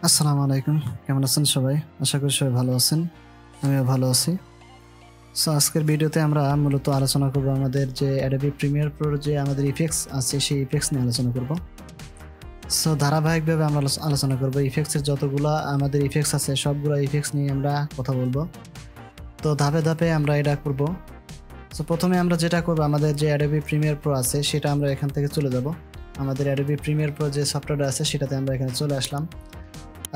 আসসালামু আলাইকুম, কেমন আছেন সবাই? আশা করি সবাই ভালো আছেন, আমিও ভালো আছি। সো আজকের ভিডিওতে আমরা মূলত আলোচনা করব আমাদের যে অ্যাডোবি প্রিমিয়ার প্রোর যে আমাদের ইফেক্টস আছে সেই ইফেক্টস নিয়ে আলোচনা করব। সো ধারাবাহিকভাবে আমরা আলোচনা করব ইফেক্টসের যতগুলো আমাদের ইফেক্টস আছে সবগুলো ইফেক্টস নিয়ে আমরা কথা বলবো। তো ধাপে ধাপে আমরা এটা করব। সো প্রথমে আমরা যেটা করব, আমাদের যে অ্যাডোবি প্রিমিয়ার প্রো আছে সেটা আমরা এখান থেকে চলে যাব। আমাদের অ্যাডোবি প্রিমিয়ার প্রো যে সফটওয়্যার আছে সেটাতে আমরা এখানে চলে আসলাম।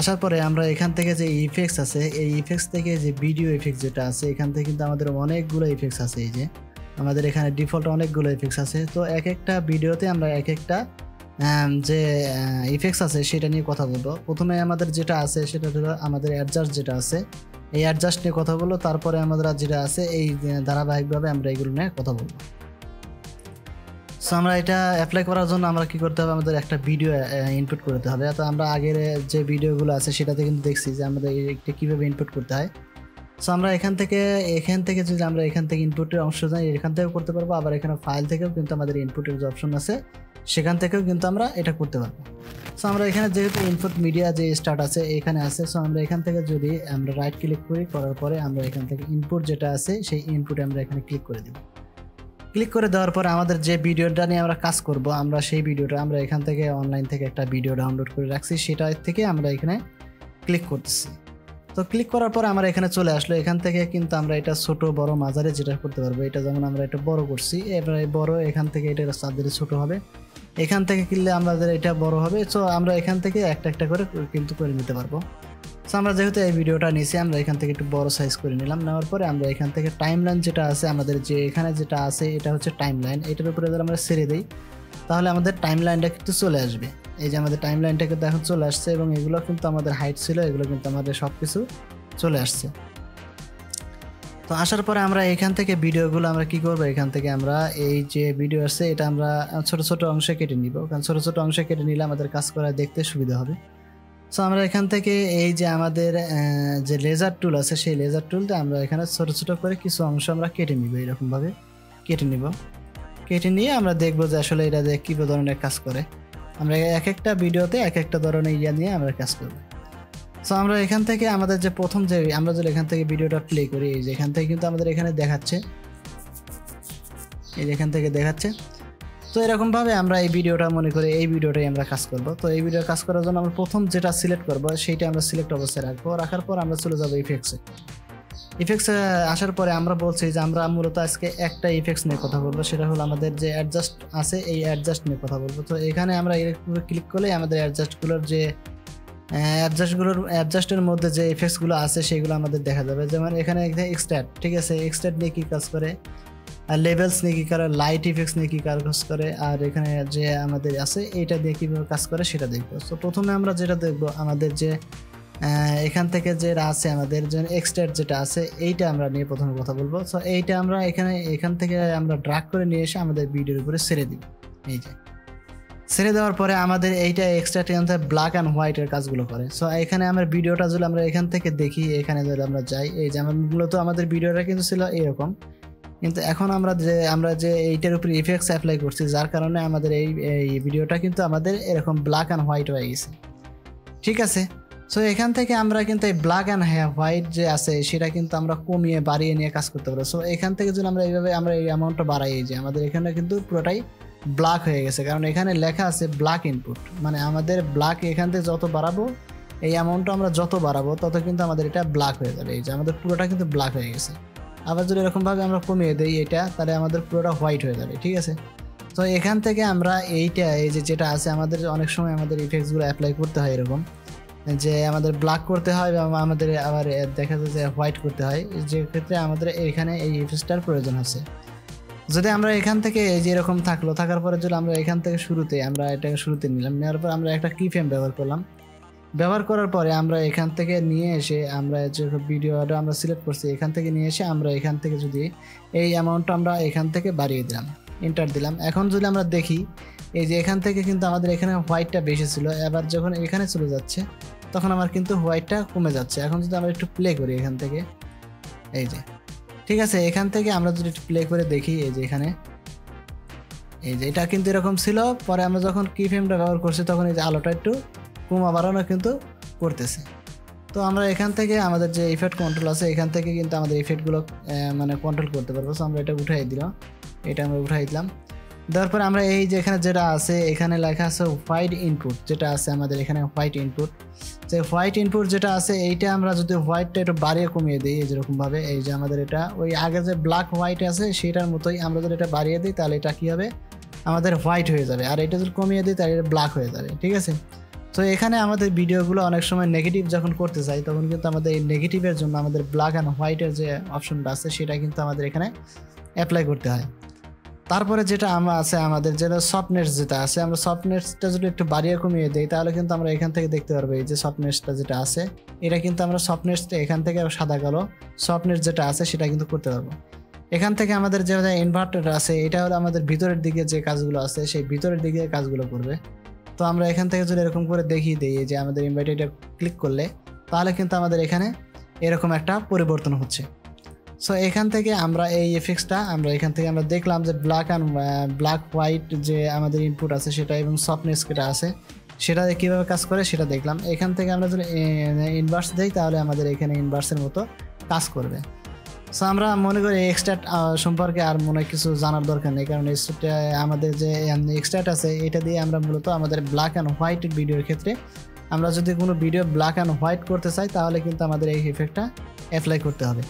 আসার পরে আমরা এখান থেকে যে ইফেক্টস আছে এই ইফেক্টস থেকে যে ভিডিও ইফেক্টস যেটা আছে এখান থেকে কিন্তু আমাদের অনেকগুলো ইফেক্টস আছে। এই যে আমাদের এখানে ডিফল্ট অনেকগুলো ইফেক্টস আছে। তো এক একটা ভিডিওতে আমরা এক একটা যে ইফেক্টস আছে সেটা নিয়ে কথা বলবো। প্রথমে আমাদের যেটা আছে সেটা হলো আমাদের অ্যাডজাস্ট যেটা আছে, এই অ্যাডজাস্ট নিয়ে কথা বলবো। তারপরে আমাদের যেটা আছে এই ধারাবাহিকভাবে আমরা এইগুলো নিয়ে কথা বলবো। সো আমরা এটা অ্যাপ্লাই করার জন্য আমরা কি করতে হবে, আমাদের একটা ভিডিও ইনপুট করতে হবে। তো আমরা আগের যে ভিডিওগুলো আছে সেটাতে কিন্তু দেখছি যে আমাদের এটা কীভাবে ইনপুট করতে হয়। সো আমরা এখান থেকে যদি আমরা এখান থেকে ইনপুটের অংশ যাই এখান থেকেও করতে পারবো, আবার এখানে ফাইল থেকেও কিন্তু আমাদের ইনপুটের যে অপশন আছে সেখান থেকেও কিন্তু আমরা এটা করতে পারবো। সো আমরা এখানে যেহেতু ইনপুট মিডিয়া যে স্টার্ট আছে এখানে আছে, সো আমরা এখান থেকে যদি আমরা রাইট ক্লিক করি, করার পরে আমরা এখান থেকে ইনপুট যেটা আছে সেই ইনপুটে আমরা এখানে ক্লিক করে দেব। ক্লিক করে দেওয়ার পরে আমাদের যে ভিডিওটা নিয়ে আমরা কাজ করব, আমরা সেই ভিডিওটা আমরা এখান থেকে অনলাইন থেকে একটা ভিডিও ডাউনলোড করে রাখছি, সেটা থেকে আমরা এখানে ক্লিক করতেছি। তো ক্লিক করার পর আমরা এখানে চলে আসলো। এখান থেকে কিন্তু আমরা এটা ছোট বড় মাঝারে যেটা করতে পারবো। এটা যেমন আমরা এটা বড় করছি, এবার বড় এখান থেকে এটা চাঁদের ছোট হবে, এখান থেকে কিনলে আমাদের এটা বড় হবে। সো আমরা এখান থেকে একটা একটা করে কিন্তু করে নিতে পারবো। সো আমরা যেহেতু এই ভিডিওটা নিয়েছি আমরা এখান থেকে একটু বড় সাইজ করে নিলাম। নেওয়ার পরে আমরা এখান থেকে টাইমলাইন যেটা আছে আমাদের যে এখানে যেটা আছে এটা হচ্ছে টাইমলাইন। এটার উপরে যদি আমরা ছেড়ে দিই তাহলে আমাদের টাইমলাইনটা কিন্তু চলে আসবে। এই যে আমাদের টাইমলাইনটা কিন্তু এখন চলে আসছে এবং এগুলো কিন্তু আমাদের হাইট ছিল, এগুলো কিন্তু আমাদের সব কিছু চলে আসছে। তো আসার পরে আমরা এখান থেকে ভিডিওগুলো আমরা কি করব, এখান থেকে আমরা এই যে ভিডিও আছে এটা আমরা ছোট ছোট অংশে কেটে নিব, কারণ ছোট ছোট অংশে কেটে নিলে আমাদের কাজ করা দেখতে সুবিধা হবে। সো আমরা এখান থেকে এই যে আমাদের যে লেজার টুল আছে সেই লেজার টুলটা আমরা এখানে ছোট ছোট করে কিছু অংশ আমরা কেটে নিব, এরকমভাবে কেটে নিব। কেটে নিয়ে আমরা দেখবো যে আসলে এটা যে কী ধরনের কাজ করে। আমরা এক একটা ভিডিওতে এক একটা ধরনের নিয়ে আমরা কাজ করব। সো আমরা এখান থেকে আমাদের যে প্রথম যে আমরা যদি এখান থেকে ভিডিওটা প্লে করি, এই যে এখান থেকে কিন্তু আমাদের এখানে দেখাচ্ছে, এই যে এখান থেকে দেখাচ্ছে। তো এরকমভাবে আমরা এই ভিডিওটা মনে করি এই ভিডিওটাই আমরা কাজ করব। তো এই ভিডিও কাজ করার জন্য আমরা প্রথম যেটা সিলেক্ট করব সেইটা আমরা সিলেক্ট অবস্থায় রাখবো। রাখার পর আমরা চলে যাবো ইফেক্টসে। ইফেক্টসে আসার পরে আমরা বলছি যে আমরা মূলত আজকে একটা ইফেক্টস নিয়ে কথা বলবো, সেটা হলো আমাদের যে অ্যাডজাস্ট আছে এই অ্যাডজাস্ট নিয়ে কথা বলবো। তো এখানে আমরা এর উপরে ক্লিক করলে আমাদের অ্যাডজাস্টগুলোর যে অ্যাডজাস্টের মধ্যে যে ইফেক্টসগুলো আছে সেগুলো আমাদের দেখা যাবে। যেমন এখানে এক্সট্রাক্ট, ঠিক আছে, এক্সট্রাক্ট নিয়ে কী কাজ করে, আর লেভেলস নিয়ে কী করে, লাইট ইফেক্টস নিয়ে কী কাজ করে, আর এখানে যে আমাদের আছে এইটা দিয়ে কীভাবে কাজ করে সেটা দেখবো। তো প্রথমে আমরা যেটা দেখবো আমাদের যে এখান থেকে যেটা আছে আমাদের যে এক্সট্রাক্ট যেটা আছে এইটা আমরা নিয়ে প্রথমে কথা বলবো। সো এইটা আমরা এখান থেকে আমরা ড্রাগ করে নিয়ে এসে আমাদের ভিডিওর উপরে ছেড়ে দিব। এই যে ছেড়ে দেওয়ার পরে আমাদের এইটা এক্সট্রাক্ট ব্ল্যাক অ্যান্ড হোয়াইটের কাজগুলো করে। সো এখানে আমার ভিডিওটা যদি আমরা এখান থেকে দেখি, এখানে যদি আমরা যাই, এই যে আমার মূলত আমাদের ভিডিওটা কিন্তু ছিল এরকম, কিন্তু এখন আমরা যে এইটার উপরে ইফেক্টস অ্যাপ্লাই করছি যার কারণে আমাদের এই ভিডিওটা কিন্তু আমাদের এরকম ব্ল্যাক অ্যান্ড হোয়াইট হয়ে গেছে, ঠিক আছে। সো এখান থেকে আমরা কিন্তু এই ব্ল্যাক অ্যান্ড হোয়াইট যে আছে সেটা কিন্তু আমরা কমিয়ে বাড়িয়ে নিয়ে কাজ করতে পারবো। সো এখান থেকে যদি আমরা এইভাবে আমরা এই অ্যামাউন্টটা বাড়াই, যে আমাদের এখানে কিন্তু পুরোটাই ব্ল্যাক হয়ে গেছে, কারণ এখানে লেখা আছে ব্ল্যাক ইনপুট, মানে আমাদের ব্ল্যাক এখান থেকে যত বাড়াবো এই অ্যামাউন্টটা আমরা যত বাড়াবো তত কিন্তু আমাদের এটা ব্ল্যাক হয়ে যাবে। এই যে আমাদের পুরোটা কিন্তু ব্ল্যাক হয়ে গেছে। আবার যদি এরকমভাবে আমরা কমিয়ে দিই এটা, তাহলে আমাদের পুরোটা হোয়াইট হয়ে যাবে, ঠিক আছে। তো এখান থেকে আমরা এইটা এই যে যেটা আছে আমাদের অনেক সময় আমাদের ইফেক্টসগুলো অ্যাপ্লাই করতে হয় এরকম যে আমাদের ব্ল্যাক করতে হয় বা আমাদের আবার দেখা যায় যে হোয়াইট করতে হয়, যে ক্ষেত্রে আমাদের এখানে এই ইফেক্টসটার প্রয়োজন আছে। যদি আমরা এখান থেকে এই যে এরকম থাকার পরে যদি আমরা এখান থেকে আমরা এটাকে শুরুতে নিলাম, নেওয়ার পর আমরা একটা কি ফ্রেম ব্যবহার করলাম। ব্যবহার করার পরে আমরা এখান থেকে নিয়ে এসে আমরা যে ভিডিওটা আমরা সিলেক্ট করছি এখান থেকে নিয়ে এসে আমরা এখান থেকে যদি এই অ্যামাউন্টটা আমরা এখান থেকে বাড়িয়ে দিলাম, এন্টার দিলাম। এখন যদি আমরা দেখি এই যে এখান থেকে কিন্তু আমাদের এখানে হোয়াইটটা বেশি ছিল, এবার যখন এখানে চলে যাচ্ছে তখন আমার কিন্তু হোয়াইটটা কমে যাচ্ছে। এখন যদি আমরা একটু প্লে করি এখান থেকে, এই যে ঠিক আছে, এখান থেকে আমরা যদি একটু প্লে করে দেখি এই যে এখানে এই যে এটা কিন্তু এরকম ছিল, পরে আমরা যখন কি ফ্রেমটা ব্যবহার করছি তখন এই যে আলোটা একটু কমা বাড়ানো কিন্তু করতেছে। তো আমরা এখান থেকে আমাদের যে ইফেক্ট কন্ট্রোল আছে এখান থেকে কিন্তু আমাদের ইফেক্টগুলো মানে কন্ট্রোল করতে পারবো। সো আমরা এটা উঠাই দিলাম, এটা আমরা উঠাই দিলাম। দেওয়ার পরে আমরা এই যে এখানে যেটা আছে এখানে লেখা আছে হোয়াইট ইনপুট, যেটা আছে আমাদের এখানে হোয়াইট ইনপুট। যে হোয়াইট ইনপুট যেটা আছে এইটা আমরা যদি হোয়াইটটা একটু বাড়িয়ে কমিয়ে দিই যেরকমভাবে, এই যে আমাদের এটা ওই আগে যে ব্ল্যাক হোয়াইট আছে সেটার মতোই আমরা যদি এটা বাড়িয়ে দিই তাহলে এটা কী হবে, আমাদের হোয়াইট হয়ে যাবে। আর এটা যদি কমিয়ে দিই তাহলে এটা ব্ল্যাক হয়ে যাবে, ঠিক আছে। তো এখানে আমাদের ভিডিওগুলো অনেক সময় নেগেটিভ যখন করতে চাই তখন কিন্তু আমাদের এই নেগেটিভের জন্য আমাদের ব্ল্যাক অ্যান্ড হোয়াইটের যে অপশনটা আছে সেটা কিন্তু আমাদের এখানে অ্যাপ্লাই করতে হয়। তারপরে যেটা আমরা আছে আমাদের যেটা সফটনেস যেটা আছে, আমরা সফটনেসটা যদি একটু বাড়িয়ে কমিয়ে দিই তাহলে কিন্তু আমরা এখান থেকে দেখতে পারবো এই যে সফটনেসটা যেটা আছে এটা কিন্তু আমরা সফটনেসটা এখান থেকে সাদা কালো সফটনেস যেটা আছে সেটা কিন্তু করতে পারবো। এখান থেকে আমাদের যে ইনভার্টার আছে এটা হলো আমাদের ভিতরের দিকে যে কাজগুলো আছে সেই ভিতরের দিকে কাজগুলো করবে। তো আমরা এখান থেকে যদি এরকম করে দেখিয়ে দিই যে আমাদের ইনভার্টারটা ক্লিক করলে তাহলে কিন্তু আমাদের এখানে এরকম একটা পরিবর্তন হচ্ছে। সো এখান থেকে আমরা এই এফেক্টসটা আমরা এখান থেকে আমরা দেখলাম যে ব্ল্যাক হোয়াইট যে আমাদের ইনপুট আছে সেটা এবং সফটনেস যেটা আছে সেটা কীভাবে কাজ করে সেটা দেখলাম। এখান থেকে আমরা যদি ইনভার্স দিই তাহলে আমাদের এখানে ইনভার্সের মতো কাজ করবে। সো আমরা মনে করি এক্সট্রাক্ট সম্পর্কে আর মনে কিছু জানার দরকার নেই, কারণ আমাদের যে এক্সট্রাক্ট আছে এটা দিয়ে আমরা মূলত আমাদের ব্ল্যাক অ্যান্ড হোয়াইট ভিডিওর ক্ষেত্রে আমরা যদি কোনো ভিডিও ব্ল্যাক অ্যান্ড হোয়াইট করতে চাই তাহলে কিন্তু আমাদের এই এফেক্টটা অ্যাপ্লাই করতে হবে।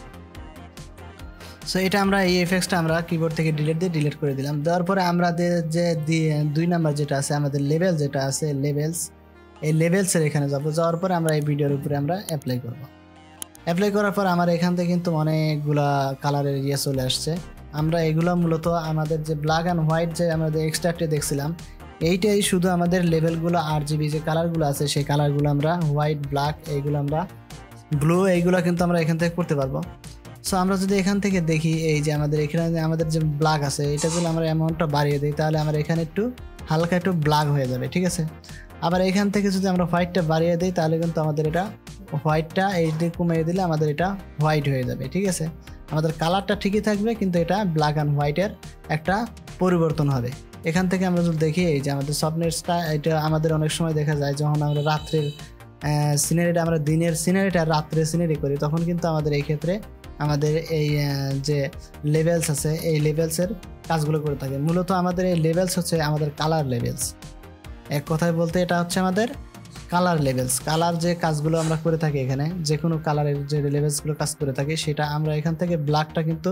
সো এটা আমরা এই এফেক্টসটা আমরা কিবোর্ড থেকে ডিলিট করে দিলাম। দেওয়ার পরে আমাদের যে 2 নাম্বার যেটা আছে আমাদের লেভেল যেটা আছে লেভেলস, এই লেভেলসের এখানে যাওয়ার পরে আমরা এই ভিডিওর উপরে আমরা অ্যাপ্লাই করব। অ্যাপ্লাই করার পর আমার এখান থেকে কিন্তু অনেকগুলা কালারের ইয়ে চলে আসছে। আমরা এগুলো মূলত আমাদের যে ব্ল্যাক অ্যান্ড হোয়াইট যে আমাদের এক্সট্রাক্টে দেখছিলাম এইটাই শুধু আমাদের লেভেলগুলো RGB যে কালারগুলো আছে সেই কালারগুলো আমরা হোয়াইট ব্ল্যাক এইগুলো আমরা ব্লু এইগুলো কিন্তু আমরা এখান থেকে করতে পারবো। সো আমরা যদি এখান থেকে দেখি এই যে আমাদের এখানে আমাদের যে ব্ল্যাক আছে এটা যদি আমরা অ্যামাউন্টটা বাড়িয়ে দিই তাহলে আমরা এখানে একটু হালকা একটু ব্ল্যাক হয়ে যাবে, ঠিক আছে। আবার এখান থেকে যদি আমরা হোয়াইটটা বাড়িয়ে দিই তাহলে কিন্তু আমাদের এটা হোয়াইটটা এই দিকে কমিয়ে দিলে আমাদের এটা হোয়াইট হয়ে যাবে, ঠিক আছে। আমাদের কালারটা ঠিকই থাকবে কিন্তু এটা ব্ল্যাক অ্যান্ড হোয়াইটের একটা পরিবর্তন হবে। এখান থেকে আমরা যদি দেখি এই যে আমাদের সফটনেসটা এটা আমাদের অনেক সময় দেখা যায় যখন আমরা রাত্রের সিনারিটা আমরা দিনের সিনারিটা রাত্রে সিনারি করি তখন কিন্তু আমাদের এই ক্ষেত্রে আমাদের এই যে লেভেলস আছে এই লেভেলসের কাজগুলো করে থাকে। মূলত আমাদের এই লেভেলস হচ্ছে আমাদের কালার লেভেলস, এক কথায় বলতে এটা হচ্ছে আমাদের কালার লেভেলস। কালার যে কাজগুলো আমরা করে থাকি এখানে যে কোনো কালারের যে লেভেলসগুলো কাজ করে থাকি সেটা আমরা এখান থেকে ব্ল্যাকটা কিন্তু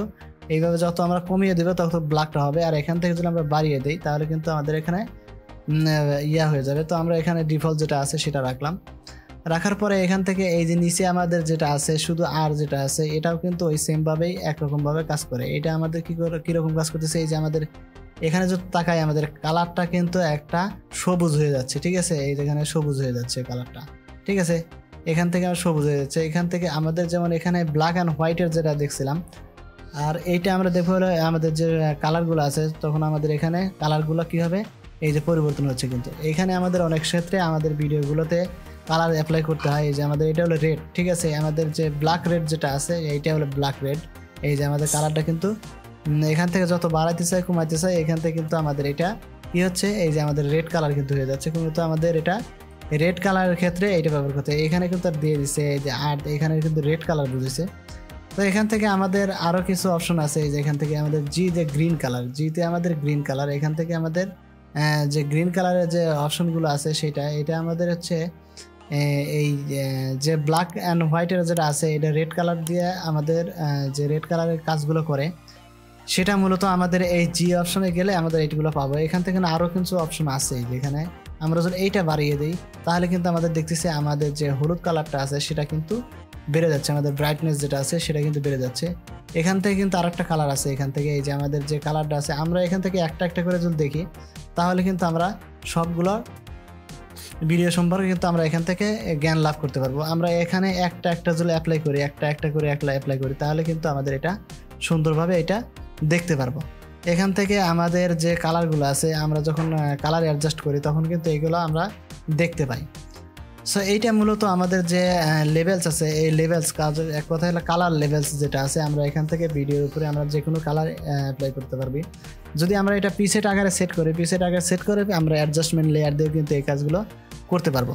এইভাবে যত আমরা কমিয়ে দেবো তত ব্ল্যাকটা হবে, আর এখান থেকে যদি আমরা বাড়িয়ে দিই তাহলে কিন্তু আমাদের এখানে ইয়া হয়ে যাবে। তো আমরা এখানে ডিফল্ট যেটা আছে সেটা রাখার পরে এখান থেকে এই যে নিচে আমাদের যেটা আছে শুধু আর যেটা আছে এটাও কিন্তু ওই সেমভাবেই একরকমভাবে কাজ করে। এটা আমাদের কীরকম কাজ করতেছে এই যে আমাদের এখানে যদি তাকাই আমাদের কালারটা কিন্তু একটা সবুজ হয়ে যাচ্ছে, ঠিক আছে। এই যেখানে সবুজ হয়ে যাচ্ছে কালারটা, ঠিক আছে। এখান থেকে আমার সবুজ হয়ে যাচ্ছে। এখান থেকে আমাদের যেমন এখানে ব্ল্যাক অ্যান্ড হোয়াইটের যেটা দেখছিলাম আর এইটা আমরা দেখবো হলো আমাদের যে কালারগুলো আছে তখন আমাদের এখানে কালারগুলো কী হবে এই যে পরিবর্তন হচ্ছে। কিন্তু এখানে আমাদের অনেক ক্ষেত্রে আমাদের ভিডিওগুলোতে কালার অ্যাপ্লাই করতে হয়। এই যে আমাদের এটা হলো রেড, ঠিক আছে। আমাদের যে ব্ল্যাক রেড যেটা আছে এইটা হলো ব্ল্যাক রেড। এই যে আমাদের কালারটা কিন্তু এখান থেকে যত বাড়াইতে চাই কমাইতে চাই এখান থেকে কিন্তু আমাদের এটা কি হচ্ছে এই যে আমাদের রেড কালার কিন্তু হয়ে যাচ্ছে। কিন্তু আমাদের এটা রেড কালারের ক্ষেত্রে এইটা ব্যবহার করতে এখানে কিন্তু আর দিয়ে দিচ্ছে এই যে আর এখানে কিন্তু রেড কালার বুঝেছে। তো এখান থেকে আমাদের আরও কিছু অপশন আছে এই যে এখান থেকে আমাদের যে গ্রিন কালার জিতে আমাদের গ্রিন কালার এখান থেকে আমাদের যে গ্রিন কালারের যে অপশনগুলো আছে এটা আমাদের হচ্ছে এই যে ব্ল্যাক অ্যান্ড হোয়াইটের যেটা আছে এটা রেড কালার দিয়ে আমাদের যে রেড কালারের কাজগুলো করে সেটা মূলত আমাদের এই জি অপশনে গেলে আমাদের এইগুলো পাবো। এখান থেকে আরও কিছু অপশন আছে যেখানে আমরা যদি এইটা বাড়িয়ে দিই তাহলে কিন্তু আমাদের দেখতেছি আমাদের যে হলুদ কালারটা আছে সেটা কিন্তু বেড়ে যাচ্ছে, আমাদের ব্রাইটনেস যেটা আছে সেটা কিন্তু বেড়ে যাচ্ছে। এখান থেকে কিন্তু আরেকটা কালার আছে এখান থেকে এই যে আমাদের যে কালারটা আছে আমরা এখান থেকে একটা করে যদি দেখি তাহলে কিন্তু আমরা সবগুলো ভিডিও সম্পর্কে কিন্তু আমরা এখান থেকে জ্ঞান লাভ করতে পারবো। আমরা এখানে একটা যদি অ্যাপ্লাই করি একটা করে অ্যাপ্লাই করি তাহলে কিন্তু আমাদের এটা সুন্দরভাবে এটা দেখতে পারবো। এখান থেকে আমাদের যে কালারগুলো আছে আমরা যখন কালার অ্যাডজাস্ট করি তখন কিন্তু এইগুলো আমরা দেখতে পাই। সো এইটা মূলত আমাদের যে লেভেলস আছে এই লেভেলস কাজ এক কথা হলো কালার লেভেলস যেটা আছে আমরা এখান থেকে ভিডিওর উপরে আমরা যে কোনো কালার অ্যাপ্লাই করতে পারবি। যদি আমরা এটা প্রিসেট আকারে সেট করি আমরা অ্যাডজাস্টমেন্ট লেয়ার দিয়ে কিন্তু এই কাজগুলো করতে পারবো।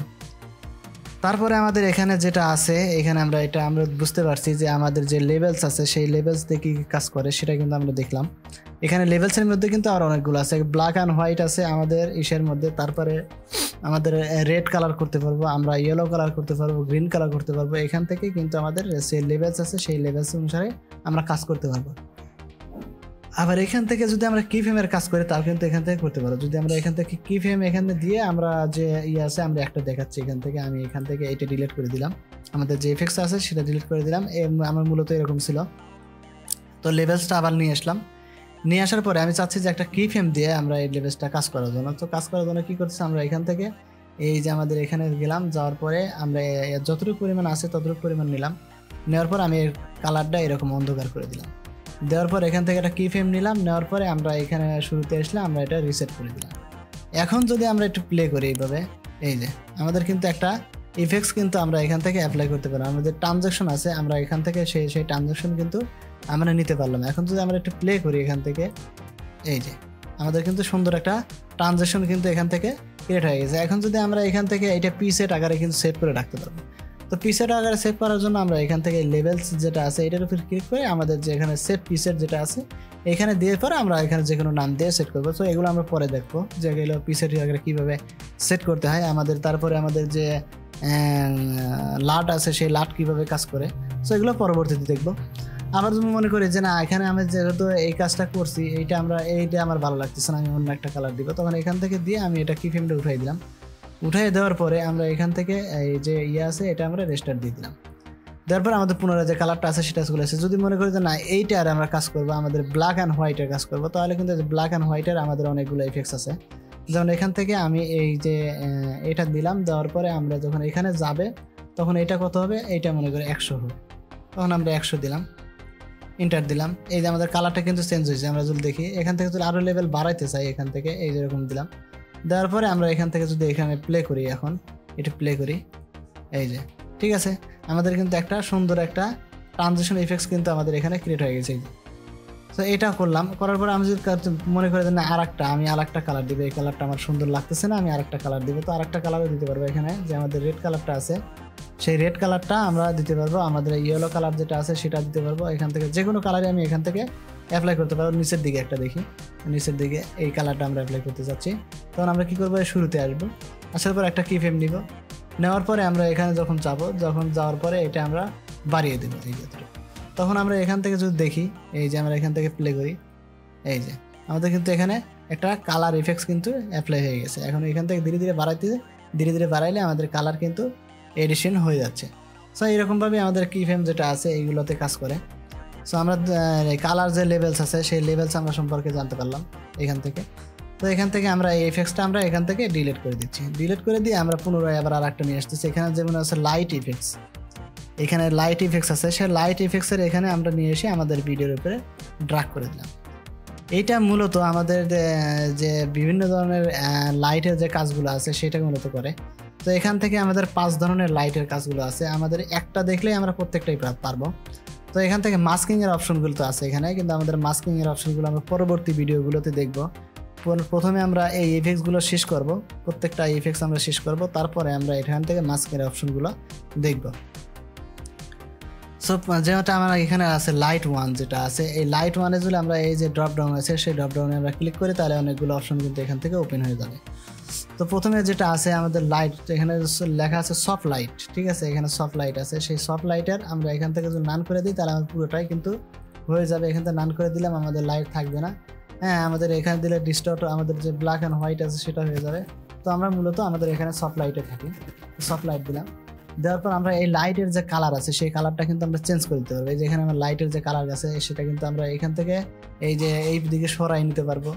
তারপরে আমাদের এখানে যেটা আছে, এখানে আমরা বুঝতে পারছি যে আমাদের যে লেভেলস আছে সেই লেভেলস দিয়ে কী কাজ করে সেটা কিন্তু আমরা দেখলাম। এখানে লেভেলসের মধ্যে কিন্তু আরও অনেকগুলো আছে, ব্ল্যাক অ্যান্ড হোয়াইট আছে আমাদের ইসের মধ্যে। তারপরে আমাদের রেড কালার করতে পারবো, আমরা ইয়েলো কালার করতে পারবো, গ্রিন কালার করতে পারবো। এখান থেকে কিন্তু আমাদের যে লেভেলস আছে সেই লেভেলস অনুসারে আমরা কাজ করতে পারবো। আবার এখান থেকে যদি আমরা কি ফ্রেমের কাজ করি তাও কিন্তু এখান থেকে করতে পারবো। যদি আমরা এখান থেকে কি ফ্রেম এখানে দিয়ে আমরা যে আছে আমরা একটা দেখাচ্ছি এখান থেকে, আমি এখান থেকে এটা ডিলিট করে দিলাম, আমাদের যে এফেক্টস আছে সেটা ডিলিট করে দিলাম। আমার মূলত এরকম ছিল। তো লেভেলসটা আবার নিয়ে আসলাম, নিয়ে আসার পরে আমি চাচ্ছি যে একটা কি ফ্রেম দিয়ে আমরা এই লেভেলসটা কাজ করার জন্য। তো কাজ করার জন্য কী করতেছি, আমরা এখান থেকে এই যে আমাদের এখানে গেলাম, যাওয়ার পরে আমরা যতটুকু পরিমাণ আছে ততটুকু পরিমাণ নিলাম, নেওয়ার পর আমি এর কালারটা এরকম অন্ধকার করে দিলাম। দেওয়ার পর এখান থেকে একটা কি ফ্রেম নিলাম, নেওয়ার পরে আমরা এখানে শুরুতে আসলে আমরা এটা রিসেট করে দিলাম। এখন যদি আমরা একটু প্লে করি এইভাবে, এই যে আমাদের কিন্তু একটা ইফেক্টস কিন্তু আমরা এখান থেকে অ্যাপ্লাই করতে পারলাম। আমাদের ট্রানজ্যাকশন আছে, আমরা এখান থেকে সেই ট্রানজ্যাকশন কিন্তু আমরা নিতে পারলাম। এখন যদি আমরা একটু প্লে করি এখান থেকে, এই যে আমাদের কিন্তু সুন্দর একটা ট্রানজ্যাকশন কিন্তু এখান থেকে ক্রিয়েট হয়ে গেছে। এখন যদি আমরা এখান থেকে এটা পিসেট আকারে কিন্তু সেভ করে রাখতে পারবো। তো পিসেট আকারে সেভ করার জন্য আমরা এখান থেকে লেভেলস যেটা আছে এটার উপর ক্লিক করে আমাদের যে এখানে সেভ পিসেট যেটা আছে এখানে দিয়ে পরে আমরা এখানে যে কোনো নাম দিয়ে সেট করবো। তো এগুলো আমরা পরে দেখবো যে এগুলো পিসেট আকারে কীভাবে সেট করতে হয় আমাদের। তারপরে আমাদের যে লাট আছে সেই লাট কীভাবে কাজ করে, সো এগুলো পরবর্তীতে দেখবো। আবার তুমি মনে করি যে না এখানে আমি যেহেতু এই কাজটা করছি এইটা আমার ভালো লাগতেছে না, আমি অন্য একটা কালার দিব, তখন এখান থেকে দিয়ে আমি এটা কি ফ্রেমটা উঠাই দিলাম। উঠাই দেওয়ার পরে আমরা এখান থেকে এই যে আছে এটা আমরা রেস্টার্ট দিয়ে দিলাম। দেওয়ার পর আমাদের পুনরায় যে কালারটা আছে সেটা চলে আসে। যদি মনে করি যে না এইটা আর আমরা কাজ করবো, আমাদের ব্ল্যাক অ্যান্ড হোয়াইটের কাজ করবো, তাহলে কিন্তু ব্ল্যাক অ্যান্ড হোয়াইটের আমাদের অনেকগুলো ইফেক্টস আছে। যেমন এখান থেকে আমি এই যে এটা দিলাম, দেওয়ার পরে আমরা যখন এখানে যাবে তখন এটা কত হবে, এইটা মনে করি 100 হবে, তখন আমরা 100 দিলাম, এন্টার দিলাম। এই যে আমাদের কালারটা কিন্তু চেঞ্জ হয়েছে। আমরা যদি দেখি এখান থেকে যদি আরও লেভেল বাড়াইতে চাই এখান থেকে এই যেরকম দিলাম, দেওয়ার পরে আমরা এখান থেকে যদি এখানে প্লে করি, এখন এটা প্লে করি, এই যে ঠিক আছে আমাদের কিন্তু একটা সুন্দর একটা ট্রানজিশন ইফেক্টস কিন্তু আমাদের এখানে ক্রিয়েট হয়ে গেছে। তো এটা করলাম, করার পরে আমি যদি মনে করি যে না আমি আর একটা কালার দিব, এই কালারটা আমার সুন্দর লাগতেছে না, আমি আর একটা কালার দিব, তো আর একটা কালারও দিতে পারবো। এখানে যে আমাদের রেড কালারটা আছে সেই রেড কালারটা আমরা দিতে পারবো, আমাদের ইয়েলো কালার যেটা আছে সেটা দিতে পারবো। এখান থেকে যে কোনো কালারই আমি এখান থেকে অ্যাপ্লাই করতে পারবো। নিচের দিকে একটা দেখি, নিচের দিকে এই কালারটা আমরা অ্যাপ্লাই করতে চাচ্ছি, তখন আমরা কী করবো, শুরুতে আসবো, আসার পর একটা কি ফ্রেম নিব, নেওয়ার পরে আমরা এখানে যখন যাওয়ার পরে এটা আমরা বাড়িয়ে দেবো এই ক্ষেত্রে। তখন আমরা এখান থেকে যদি দেখি, এই যে আমরা এখান থেকে প্লে করি, এই যে আমাদের কিন্তু এখানে একটা কালার ইফেক্টস কিন্তু অ্যাপ্লাই হয়ে গেছে। এখন এখান থেকে ধীরে ধীরে বাড়াইলে আমাদের কালার কিন্তু এডিশন হয়ে যাচ্ছে। সো এরকমভাবে আমাদের কি ফ্রেম যেটা আছে এইগুলোতে কাজ করে। সো আমরা কালার যে লেভেলস আছে সেই লেভেলস আমরা সম্পর্কে জানতে পারলাম এখান থেকে। তো এখান থেকে আমরা এই এফেক্টসটা আমরা এখান থেকে ডিলিট করে দিচ্ছি। ডিলিট করে দিয়ে আমরা পুনরায় আবার আর একটা নিয়ে আসতেছি। এখানে যেমন আছে লাইট ইফেক্টস, এখানে লাইট ইফেক্টস আছে, সেই লাইট ইফেক্টসের এখানে আমরা নিয়ে এসে আমাদের ভিডিওর উপরে ড্রাগ করে দিলাম। এইটা মূলত আমাদের যে বিভিন্ন ধরনের লাইটের যে কাজগুলো আছে সেটা মূলত করে। তো এখান থেকে আমাদের 5 ধরনের লাইটের কাজগুলো আছে, আমাদের একটা দেখলেই আমরা প্রত্যেকটাই পারবো। তো এখান থেকে মাস্কিংয়ের অপশনগুলো তো আছে এখানে, কিন্তু আমাদের মাস্কিংয়ের অপশনগুলো আমরা পরবর্তী ভিডিওগুলোতে দেখব। প্রথমে আমরা এই ইফেক্টসগুলো শেষ করব, প্রত্যেকটা ইফেক্টস আমরা শেষ করব, তারপরে আমরা এখান থেকে মাস্কিংয়ের অপশনগুলো দেখব। সো যেটা আমার এখানে আছে লাইট 1 যেটা আছে, এই লাইট 1-এ যদি আমরা এই যে ড্রপ ডাউন আছে সেই ড্রপ ডাউনে আমরা ক্লিক করি তাহলে অনেকগুলো অপশন কিন্তু এখান থেকে ওপেন হয়ে যাবে। তো প্রথমে যেটা আছে আমাদের লাইট, এখানে লেখা আছে সফট লাইট, ঠিক আছে, এখানে সফট লাইট আছে। সেই সফট লাইটের আমরা এখান থেকে যদি নান করে দিই তাহলে আমাদের পুরোটাই কিন্তু হয়ে যাবে। এখান থেকে নান করে দিলাম আমাদের লাইট থাকবে না। হ্যাঁ, আমাদের এখানে দিলে ডিস্টর্ট আমাদের যে ব্ল্যাক অ্যান্ড হোয়াইট আছে সেটা হয়ে যাবে। তো আমরা মূলত আমাদের এখানে সফট লাইটে থাকি, সফট লাইট দিলাম। দেওয়ার পর আমরা এই লাইটের যে কালার আছে সেই কালারটা কিন্তু আমরা চেঞ্জ করে দিতে পারবো। এই যে এখানে আমার লাইটের যে কালার আছে সেটা কিন্তু আমরা এখান থেকে এই যে এই দিকে সরাই নিতে পারবো।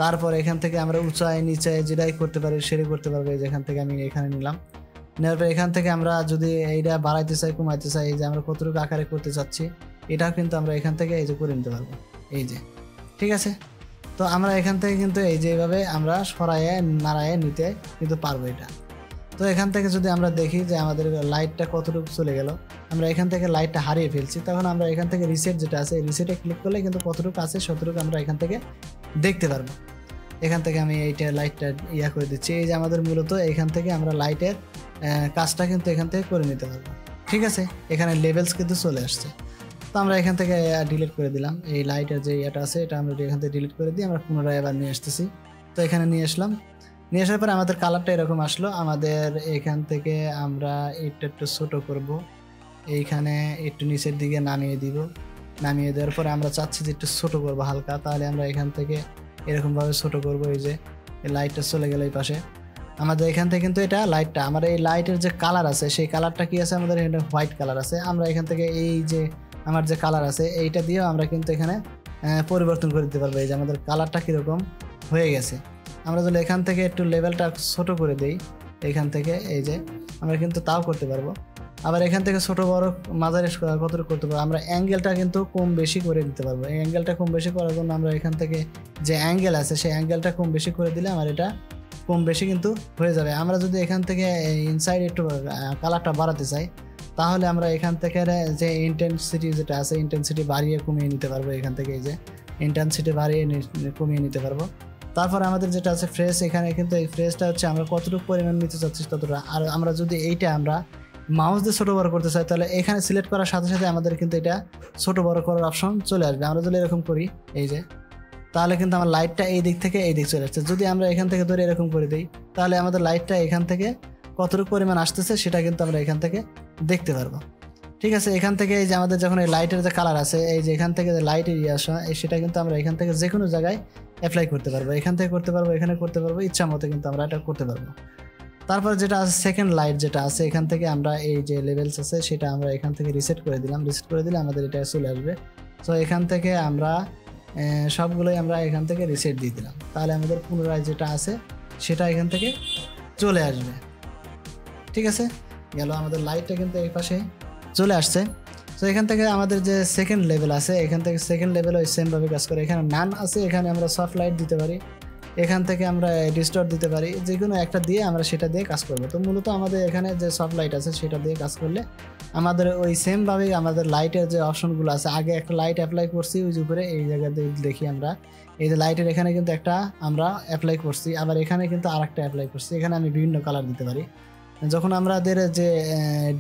তারপর এখান থেকে আমরা উঁচায় নিচে যেটাই করতে পারি সেটাই করতে পারবো। এই যে এখান থেকে আমি এখানে নিলাম, নেওয়ার পর এখান থেকে আমরা যদি এইটা বাড়াইতে চাই কমাইতে চাই, এই যে আমরা কতটুকু আকারে করতে চাচ্ছি এটাও কিন্তু আমরা এখান থেকে এই যে করে নিতে পারবো, এই যে ঠিক আছে। তো আমরা এখান থেকে কিন্তু এই যে এইভাবে আমরা সরাইয়ে নাড়াইয়ে নিতে কিন্তু পারবো এটা। তো এখান থেকে যদি আমরা দেখি যে আমাদের লাইটটা কতটুকু চলে গেল, আমরা এখান থেকে লাইটটা হারিয়ে ফেলছি, তখন আমরা এখান থেকে রিসেট যেটা আছে এই রিসেটে ক্লিক করলে কিন্তু কতটুকু আছে ততটুকু আমরা এখান থেকে দেখতে পারবো। এখান থেকে আমি এইটা লাইটটা করে দিচ্ছি। এই যে আমাদের মূলত এখান থেকে আমরা লাইটের কাজটা কিন্তু এখান থেকে করে নিতে পারবো। ঠিক আছে, এখানে লেভেলস কিন্তু চলে আসছে। তো আমরা এখান থেকে ডিলিট করে দিলাম, এই লাইটের যে এটা আছে এটা আমরা এখান থেকে ডিলিট করে দিই। আমরা পুনরায় এবার নিয়ে আসতেছি। তো এখানে নিয়ে আসলাম, নিয়ে আসার পরে আমাদের কালারটা এরকম আসলো। আমাদের এখান থেকে আমরা এটা একটু ছোটো করব, এইখানে একটু নিচের দিকে নামিয়ে দিব। নামিয়ে দেওয়ার পরে আমরা চাচ্ছি যে একটু ছোটো করবো হালকা, তাহলে আমরা এখান থেকে এরকমভাবে ছোটো করবো। এই যে লাইটটা চলে গেল এই পাশে আমাদের এখান থেকে, কিন্তু এটা লাইটটা আমার এই লাইটের যে কালার আছে সেই কালারটা কি আছে আমাদের এখানে হোয়াইট কালার আছে। আমরা এখান থেকে এই যে আমার যে কালার আছে এইটা দিয়েও আমরা কিন্তু এখানে পরিবর্তন করে দিতে পারবো। এই যে আমাদের কালারটা কীরকম হয়ে গেছে। আমরা যদি এখান থেকে একটু লেভেলটা ছোট করে দেই এখান থেকে, এই যে আমরা কিন্তু তাও করতে পারবো। আবার এখান থেকে ছোট বড় মাঝারি কতটুকু করতে পারবো। আমরা অ্যাঙ্গেলটা কিন্তু কম বেশি করে দিতে পারবো। এই অ্যাঙ্গেলটা কম বেশি করার জন্য আমরা এখান থেকে যে অ্যাঙ্গেল আছে সেই অ্যাঙ্গেলটা কম বেশি করে দিলে আমার এটা কম বেশি কিন্তু হয়ে যাবে। আমরা যদি এখান থেকে ইনসাইড একটু কালারটা বাড়াতে চাই তাহলে আমরা এখান থেকে যে ইন্টেন্সিটি যেটা আছে ইন্টেন্সিটি বাড়িয়ে কমিয়ে নিতে পারবো। এখান থেকে এই যে ইন্টেন্সিটি বাড়িয়ে কমিয়ে নিতে পারবো। তারপর আমাদের যেটা আছে ফ্রেশ, এখানে কিন্তু এই ফ্রেশটা হচ্ছে আমরা কতটুকু পরিমাণ নিতে চাচ্ছি ততটা। আর আমরা যদি এইটা আমরা মাউস দিয়ে ছোটো বড়ো করতে চাই তাহলে এখানে সিলেক্ট করার সাথে সাথে আমাদের কিন্তু এটা ছোটো বড়ো করার অপশন চলে আসবে। আমরা যদি এরকম করি এই যে, তাহলে কিন্তু আমার লাইটটা এই দিক থেকে এই দিক চলে আসছে। যদি আমরা এখান থেকে ধরে এরকম করে দিই তাহলে আমাদের লাইটটা এখান থেকে কতটুকু পরিমাণ আসতেছে সেটা কিন্তু আমরা এখান থেকে দেখতে পারবো। ঠিক আছে, এখান থেকে এই যে আমাদের যখন এই লাইটের যে কালার আছে এই যে এখান থেকে যে লাইটের আসা সেটা কিন্তু আমরা এখান থেকে যে কোনো জায়গায় অ্যাপ্লাই করতে পারবো। এখান থেকে করতে পারবো, এখানে করতে পারবো, ইচ্ছা মতো কিন্তু আমরা এটা করতে পারবো। তারপর যেটা আছে সেকেন্ড লাইট যেটা আছে এখান থেকে আমরা এই যে লেভেলস আছে সেটা আমরা এখান থেকে রিসেট করে দিলাম। রিসেট করে দিলে আমাদের এটা চলে আসবে। তো এখান থেকে আমরা সবগুলোই আমরা এখান থেকে রিসেট দিয়ে দিলাম, তাহলে আমাদের পুনরায় যেটা আছে সেটা এখান থেকে চলে আসবে। ঠিক আছে, গেল আমাদের লাইটটা কিন্তু এই পাশে চলে আসছে। তো এখান থেকে আমাদের যে সেকেন্ড লেভেল আছে এখান থেকে সেকেন্ড লেভেল ওই সেমভাবে কাজ করে। এখানে নান আছে, এখানে আমরা সফট লাইট দিতে পারি, এখান থেকে আমরা ডিস্টর্ট দিতে পারি, যে কোনো একটা দিয়ে আমরা সেটা দিয়ে কাজ করবো। তো মূলত আমাদের এখানে যে সফট লাইট আছে সেটা দিয়ে কাজ করলে আমাদের ওই সেমভাবেই আমাদের লাইটের যে অপশনগুলো আছে, আগে একটা লাইট অ্যাপ্লাই করছি ওই উপরে এই জায়গাতে দেখি আমরা এই যে লাইটের এখানে কিন্তু একটা আমরা অ্যাপ্লাই করছি, আবার এখানে কিন্তু আর একটা অ্যাপ্লাই করছি। এখানে আমি বিভিন্ন কালার দিতে পারি। যখন আমাদের যে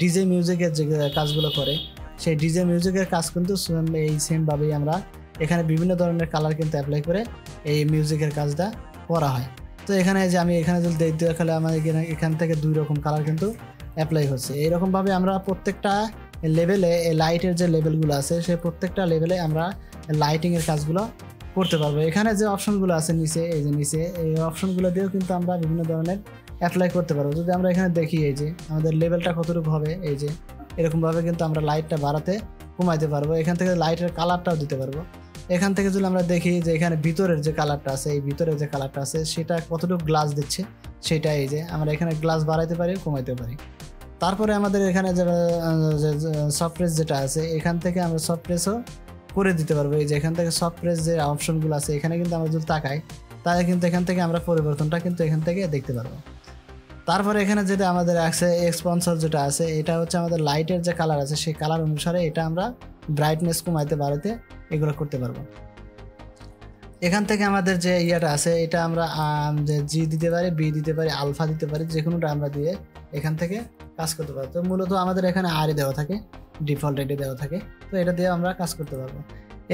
ডিজে মিউজিকের যে কাজগুলো করে সেই ডিজে মিউজিকের কাজ কিন্তু এই সেমভাবেই আমরা এখানে বিভিন্ন ধরনের কালার কিন্তু অ্যাপ্লাই করে এই মিউজিকের কাজটা করা হয়। তো এখানে যে আমি এখানে যদি দেখতে দেখালে আমার এখান থেকে দুই রকম কালার কিন্তু অ্যাপ্লাই হচ্ছে। এইরকমভাবে আমরা প্রত্যেকটা লেভেলে লাইটের যে লেভেলগুলো আছে সেই প্রত্যেকটা লেভেলে আমরা লাইটিংয়ের কাজগুলো করতে পারবো। এখানে যে অপশনগুলো আছে নিচে এই যে নিচে এই অপশনগুলো দিয়েও কিন্তু আমরা বিভিন্ন ধরনের অ্যাপ্লাই করতে পারবো। যদি আমরা এখানে দেখি এই যে আমাদের লেভেলটা কতটুকু হবে এই যে এরকমভাবে কিন্তু আমরা লাইটটা বাড়াতে কমাইতে পারবো। এখান থেকে লাইটের কালারটাও দিতে পারবো। এখান থেকে যদি আমরা দেখি যে এখানে ভিতরের যে কালারটা আছে এই ভিতরের যে কালারটা আছে সেটা কতটুকু গ্লাস দিচ্ছে সেটা এই যে আমরা এখানে গ্লাস বাড়াইতে পারি কমাইতে পারি। তারপরে আমাদের এখানে যে সফটপ্রেস যেটা আছে এখান থেকে আমরা সফটপ্রেসও করে দিতে পারবো। এই যে এখান থেকে সফটপ্রেস যে অপশনগুলো আছে এখানে কিন্তু আমরা যদি তাকাই তাহলে কিন্তু এখান থেকে আমরা পরিবর্তনটা কিন্তু এখান থেকে দেখতে পারবো। তারপরে এখানে যেটা আমাদের আছে এক্সপন্সর যেটা আছে এটা হচ্ছে আমাদের লাইটের যে কালার আছে সেই কালার অনুসারে এটা আমরা ব্রাইটনেস কমাইতে বাড়াতে এগুলো করতে পারবো। এখান থেকে আমাদের যে ইয়াটা আছে এটা আমরা যে জি দিতে পারি, বি দিতে পারি, আলফা দিতে পারি, যে কোনোটা আমরা দিয়ে এখান থেকে কাজ করতে পারবো। তো মূলত আমাদের এখানে আরই দেওয়া থাকে, ডিফল্ট রেটে দেওয়া থাকে, তো এটা দিয়ে আমরা কাজ করতে পারবো।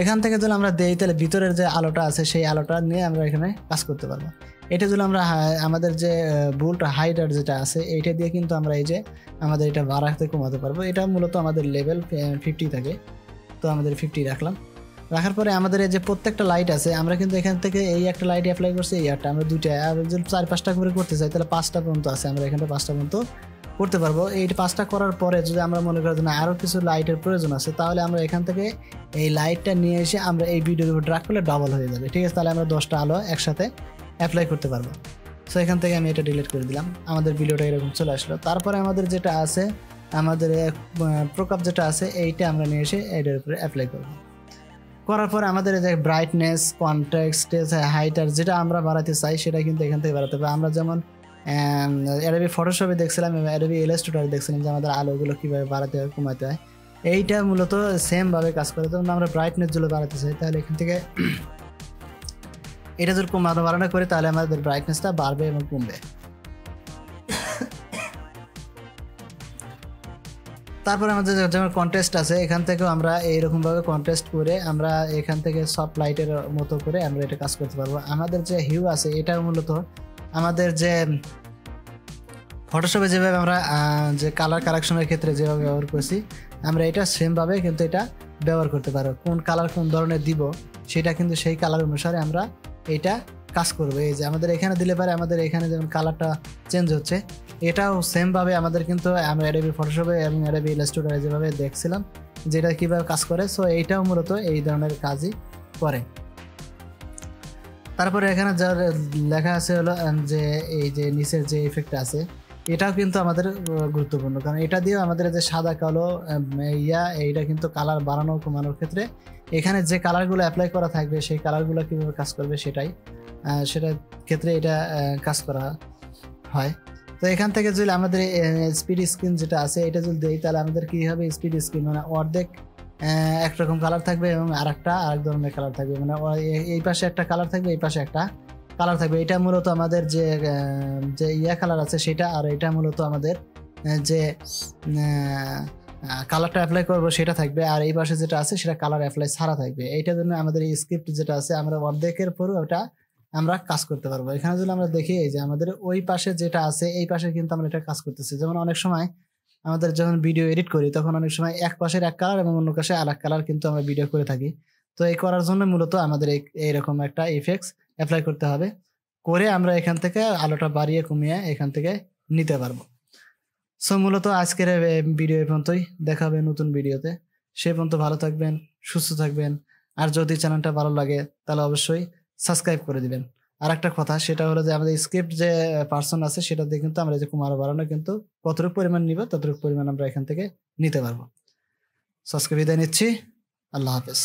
এখান থেকে যদি আমরা দেই তাহলে ভিতরের যে আলোটা আছে সেই আলোটা নিয়ে আমরা এখানে কাজ করতে পারবো। এটা যদি আমরা আমাদের যে বুল্ট হাইডার যেটা আছে এইটা দিয়ে কিন্তু আমরা এই যে আমাদের এটা বাড়াতে কমাতে পারবো। এটা মূলত আমাদের লেভেল 50 থাকে, তো আমাদের 50 রাখলাম। রাখার পরে আমাদের এই যে প্রত্যেকটা লাইট আছে আমরা কিন্তু এখান থেকে এই একটা লাইট অ্যাপ্লাই করছি, এই একটা আমরা দুইটা আর যদি 4-5টা করে করতে চাই তাহলে 5টা পর্যন্ত আছে, আমরা এখানে 5টা পর্যন্ত করতে পারবো। এই 5টা করার পরে যদি আমরা মনে করি না আরও কিছু লাইটের প্রয়োজন আছে তাহলে আমরা এখান থেকে এই লাইটটা নিয়ে এসে আমরা এই ভিডিওর উপর ড্রাগ করলে ডাবল হয়ে যাবে। ঠিক আছে, তাহলে আমরা 10টা আলো একসাথে অ্যাপ্লাই করতে পারবো। সো এখান থেকে আমি এটা ডিলিট করে দিলাম, আমাদের ভিডিওটা এরকম চলে আসলো। তারপরে আমাদের যেটা আছে আমাদের প্রোকাপ যেটা আছে এইটা আমরা নিয়ে এসে এটার উপরে অ্যাপ্লাই করবো। করার পরে আমাদের যে ব্রাইটনেস, কন্ট্রাস্ট, হাইটার যেটা আমরা বাড়াতে চাই সেটা কিন্তু এখান থেকে বাড়াতে হবে। আমরা যেমন অ্যাডোবি ফটোশপে দেখছিলাম এবং অ্যাডোবি ইলাস্ট্রেটরে দেখছিলাম যে আমাদের আলোগুলো কীভাবে বাড়াতে হয় কমাতে হয়, এইটা মূলত সেমভাবে কাজ করে। যেমন আমরা ব্রাইটনেসগুলো বাড়াতে চাই তাহলে এখান থেকে এটা যদি বাড়ানো করি তাহলে আমাদের ব্রাইটনেসটা বাড়বে এবং কমবে। তারপরে আমাদের যেমন কন্টেস্ট আছে, এখান থেকেও আমরা এইরকমভাবে কন্টেস্ট করে আমরা এখান থেকে সফট লাইটের মতো করে আমরা এটা কাজ করতে পারবো। আমাদের যে হিউ আছে এটা মূলত আমাদের যে ফটোশপে যেভাবে আমরা যে কালার কারেকশনের ক্ষেত্রে যেভাবে ব্যবহার করছি, আমরা এটা সেমভাবে কিন্তু এটা ব্যবহার করতে পারবো। কোন কালার কোন ধরনের দিব সেটা কিন্তু সেই কালার অনুসারে আমরা এটা কাজ করবো। এই যে আমাদের এখানে দিলে পারে আমাদের এখানে যেমন কালারটা চেঞ্জ হচ্ছে, এটাও সেমভাবে আমাদের কিন্তু আমরা অ্যাডোবি ফটোশপে এবং অ্যাডোবি ইলাস্ট্রেটরে যেভাবে দেখছিলাম যেটা কীভাবে কাজ করে, সো এইটাও মূলত এই ধরনের কাজই করে। তারপরে এখানে যা লেখা আছে হলো যে এই যে নিচের যে ইফেক্ট আছে এটাও কিন্তু আমাদের গুরুত্বপূর্ণ, কারণ এটা দিয়েও আমাদের যে সাদা কালো এইটা কিন্তু কালার বাড়ানো কমানোর ক্ষেত্রে এখানে যে কালারগুলো অ্যাপ্লাই করা থাকবে সেই কালারগুলো কীভাবে কাজ করবে সেটার ক্ষেত্রে এটা কাজ করা হয়। তো এখান থেকে যদি আমাদের স্পিড স্ক্রিন যেটা আছে এটা যদি দিই তাহলে আমাদের কী হবে, স্পিড স্ক্রিন মানে অর্ধেক একরকম কালার থাকবে এবং আরেক ধরনের কালার থাকবে, মানে এই পাশে একটা কালার থাকবে এই পাশে একটা কালার থাকবে। এটা মূলত আমাদের যে কালার আছে সেটা, আর এটা মূলত আমাদের যে কালারটা অ্যাপ্লাই করবো সেটা থাকবে, আর এই পাশে যেটা আছে সেটা কালার অ্যাপ্লাই ছাড়া থাকবে। এইটার জন্য আমাদের এই স্ক্রিপ্ট যেটা আছে আমরা অর্ধেকের পরও ওটা আমরা কাজ করতে পারবো। এখানে যদি আমরা দেখি এই যে আমাদের ওই পাশে যেটা আছে এই পাশে কিন্তু আমরা এটা কাজ করতেছি। যেমন অনেক সময় আমাদের যখন ভিডিও এডিট করি তখন অনেক সময় এক পাশের এক কালার এবং অন্য পাশে আরেক কালার কিন্তু আমরা ভিডিও করে থাকি। তো এই করার জন্য মূলত আমাদের এইরকম একটা ইফেক্টস অ্যাপ্লাই করতে হবে, করে আমরা এখান থেকে আলোটা বাড়িয়ে কমিয়ে এখান থেকে নিতে পারবো। সো মূলত আজকের ভিডিও এই পর্যন্তই, দেখা হবে নতুন ভিডিওতে। সে পর্যন্ত ভালো থাকবেন, সুস্থ থাকবেন, আর যদি চ্যানেলটা ভালো লাগে তাহলে অবশ্যই সাবস্ক্রাইব করে দিবেন। আর একটা কথা সেটা হলো যে আমাদের স্ক্রিপ্ট যে পার্সন আছে সেটা দিয়ে কিন্তু আমরা যে কমানো বাড়ানো কিন্তু কতটুকু পরিমাণ নিব ততটুকু পরিমাণ আমরা এখান থেকে নিতে পারবো। সো আজকে বিদায় নিচ্ছি, আল্লাহ হাফেজ।